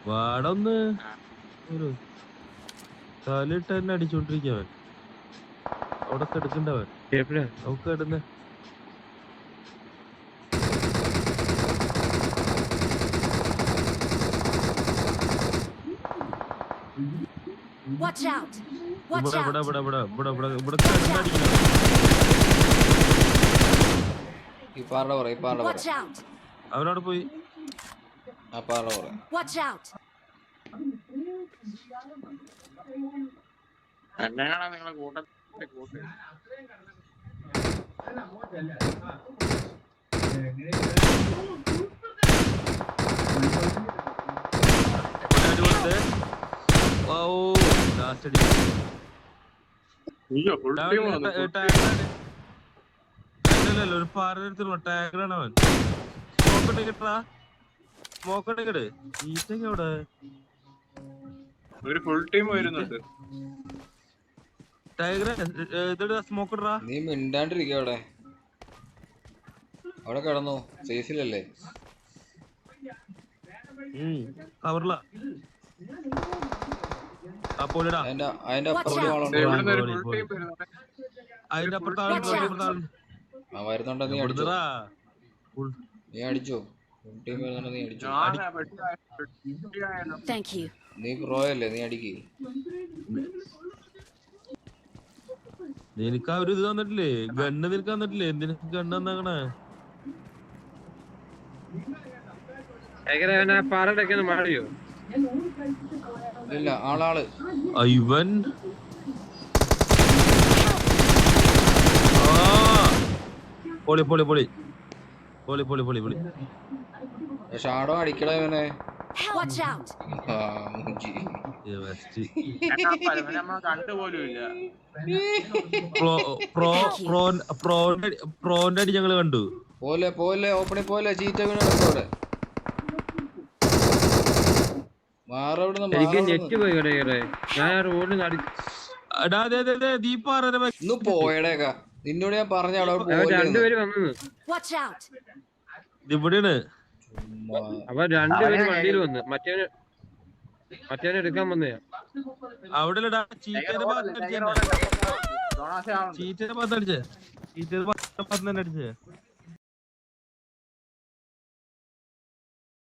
വാടൊന്ന് തലിട്ട് തന്നെ അടിച്ചോണ്ടിരിക്കവൻ. അവിടെ കിടക്കണ്ടവൻ നമുക്ക് കിടന്ന് അവനോട് പോയി നിങ്ങളെ കൂട്ടത്തിൽ ഒരു പാറ ടാഗറാണ് അവൻ. മോക്കട്ടെ ഈറ്റൊക്കെ അവിടെ ഒരു ഫുൾ ടീം വരുന്നുണ്ട്. നീ മിണ്ടാണ്ടിരിക്ക അവിടെ അവിടെ കിടന്നു സേഫിലല്ലേ? അതിന്റെ അപ്പുറത്ത് വരുന്നുണ്ടോ? നീ അടിച്ചോ, നീ അടിച്ചോ. ടീം വരുന്നുണ്ടോ? നീ അടിച്ചോ. നീ പ്രോയല്ലേ, നീ അടിക്ക്. നിനക്ക് ഒരു ഇത് തന്നിട്ടില്ലേ? ഗണ്ണ് നിനക്ക് തന്നിട്ടില്ലേ? എന്തിനാ ഗണ്ണ് തന്നേക്കണേ? ഇല്ല ആളാള് ഇവൻ പൊളി പൊളി പൊളി പൊളി പൊളി പൊളി പൊളി. ഷാഡോ അടിക്കട ഇവനെ. പ്രോന്റെ അടി ഞങ്ങള് കണ്ടു. പോലെ പോലെ ഓപ്പണിൽ പോലെ ചീറ്റ വീണവിടെ പോയടേക്കാ. നിന്നോട് ഞാൻ പറഞ്ഞ ഇവിടെയാണ്. അപ്പൊ രണ്ടുപേരും വണ്ടിയിൽ വന്ന് മറ്റേനെ എടുക്കാൻ വന്നയാ. അവിടെ ചീറ്റയുടെ ഭാഗത്തടിച്ചേ, ചീറ്റയുടെ ഭാഗത്തടിച്ചേ, ചീറ്റയുടെ ഭാഗത്ത് തന്നെ അടിച്ചേ.